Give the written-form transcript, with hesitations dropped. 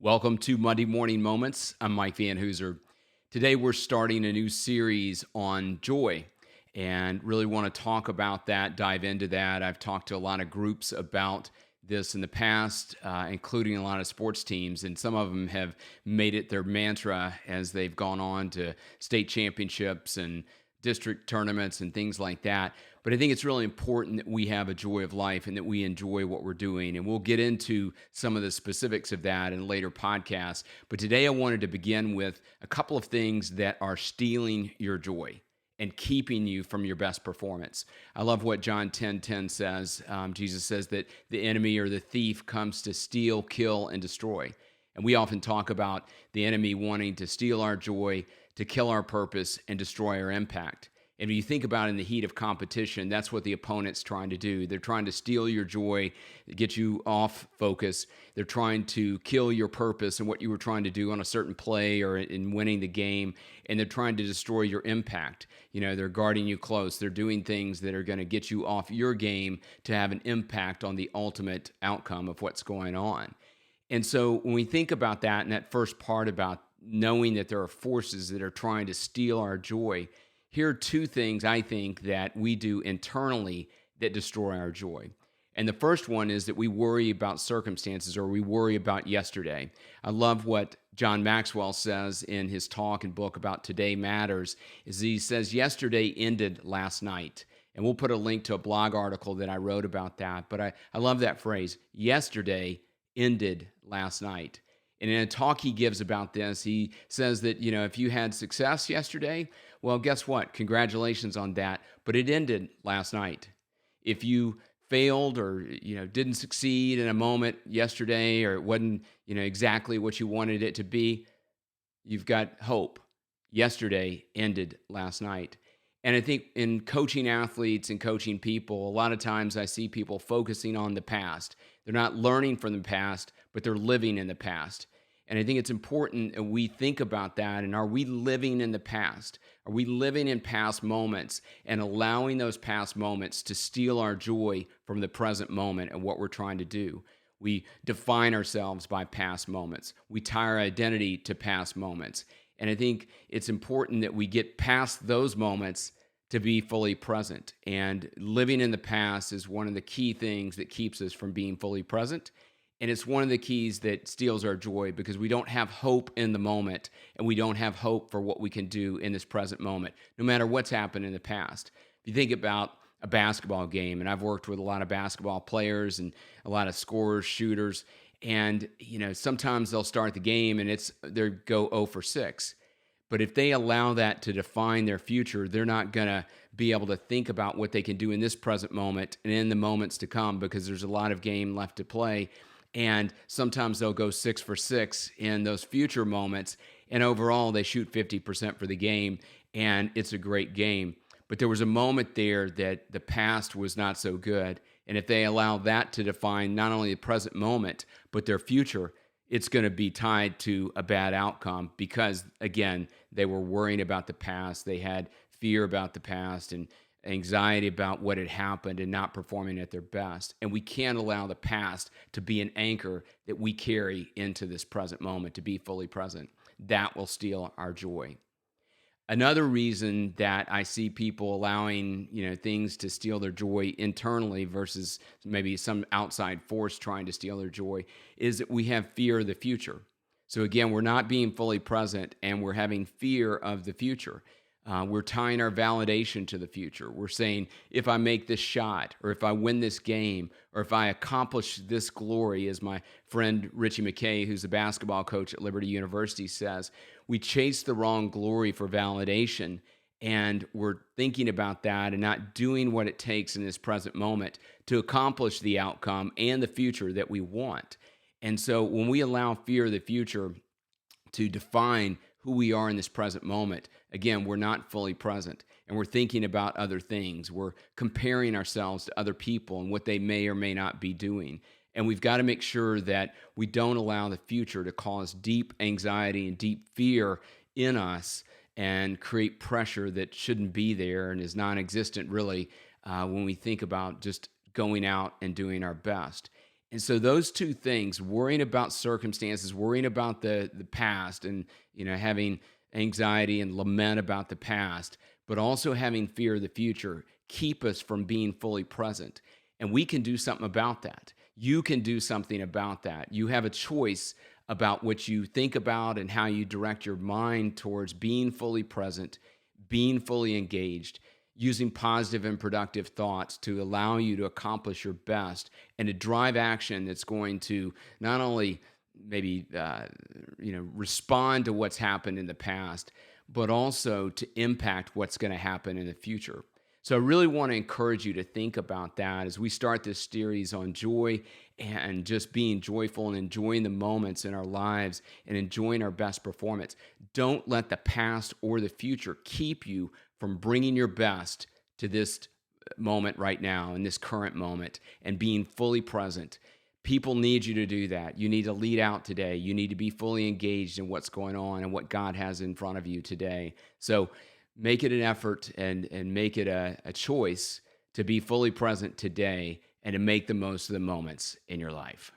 Welcome to Monday Morning Moments. I'm Mike Van Hoozer. Today we're starting a new series on joy and really want to talk about that, dive into that. I've talked to a lot of groups about this in the past, including a lot of sports teams, and some of them have made it their mantra as they've gone on to state championships and district tournaments and things like that. But I think it's really important that we have a joy of life and that we enjoy what we're doing. And we'll get into some of the specifics of that in later podcasts. But today I wanted to begin with a couple of things that are stealing your joy and keeping you from your best performance. I love what John 10:10 says. Jesus says that the enemy or the thief comes to steal, kill, and destroy. And we often talk about the enemy wanting to steal our joy, to kill our purpose, and destroy our impact. And when you think about it in the heat of competition, that's what the opponent's trying to do. They're trying to steal your joy, get you off focus. They're trying to kill your purpose and what you were trying to do on a certain play or in winning the game. And they're trying to destroy your impact. You know, they're guarding you close. They're doing things that are going to get you off your game to have an impact on the ultimate outcome of what's going on. And so when we think about that and that first part about knowing that there are forces that are trying to steal our joy, here are two things I think that we do internally that destroy our joy. And the first one is that we worry about circumstances or we worry about yesterday. I love what John Maxwell says in his talk and book about Today Matters, is he says, yesterday ended last night. And we'll put a link to a blog article that I wrote about that. But I love that phrase, yesterday ended last night. And in a talk he gives about this, he says that, if you had success yesterday, well, guess what? Congratulations on that. But it ended last night. If you failed or, didn't succeed in a moment yesterday, or it wasn't, exactly what you wanted it to be, you've got hope. Yesterday ended last night. And I think in coaching athletes and coaching people, a lot of times I see people focusing on the past. They're not learning from the past, but they're living in the past. And I think it's important that we think about that. And are we living in the past? Are we living in past moments and allowing those past moments to steal our joy from the present moment and what we're trying to do? We define ourselves by past moments. We tie our identity to past moments. And I think it's important that we get past those moments to be fully present. And living in the past is one of the key things that keeps us from being fully present. And it's one of the keys that steals our joy because we don't have hope in the moment and we don't have hope for what we can do in this present moment, no matter what's happened in the past. If you think about a basketball game, and I've worked with a lot of basketball players and a lot of scorers, shooters, and sometimes they'll start the game and they go 0 for 6. But if they allow that to define their future, they're not going to be able to think about what they can do in this present moment and in the moments to come because there's a lot of game left to play. And sometimes they'll go 6 for 6 in those future moments. And overall, they shoot 50% for the game. And it's a great game. But there was a moment there that the past was not so good. And if they allow that to define not only the present moment, but their future, it's going to be tied to a bad outcome because, again, they were worrying about the past. They had fear about the past and anxiety about what had happened and not performing at their best. And we can't allow the past to be an anchor that we carry into this present moment to be fully present. That will steal our joy. Another reason that I see people allowing, things to steal their joy internally versus maybe some outside force trying to steal their joy is that we have fear of the future. So again, we're not being fully present and we're having fear of the future. We're tying our validation to the future. We're saying, if I make this shot, or if I win this game, or if I accomplish this glory, as my friend Richie McKay, who's a basketball coach at Liberty University, says, we chase the wrong glory for validation, and we're thinking about that and not doing what it takes in this present moment to accomplish the outcome and the future that we want. And so when we allow fear of the future to define who we are in this present moment, again, we're not fully present and we're thinking about other things. We're comparing ourselves to other people and what they may or may not be doing. And we've got to make sure that we don't allow the future to cause deep anxiety and deep fear in us and create pressure that shouldn't be there and is non-existent really when we think about just going out and doing our best. And so those two things, worrying about circumstances, worrying about the past, and having anxiety and lament about the past, but also having fear of the future, keep us from being fully present. And we can do something about that. You can do something about that. You have a choice about what you think about and how you direct your mind towards being fully present, being fully engaged, using positive and productive thoughts to allow you to accomplish your best and to drive action that's going to not only maybe respond to what's happened in the past, but also to impact what's going to happen in the future. So I really want to encourage you to think about that as we start this series on joy and just being joyful and enjoying the moments in our lives and enjoying our best performance. Don't let the past or the future keep you from bringing your best to this moment right now, in this current moment, and being fully present. People need you to do that. You need to lead out today. You need to be fully engaged in what's going on and what God has in front of you today. So make it an effort and make it a choice to be fully present today and to make the most of the moments in your life.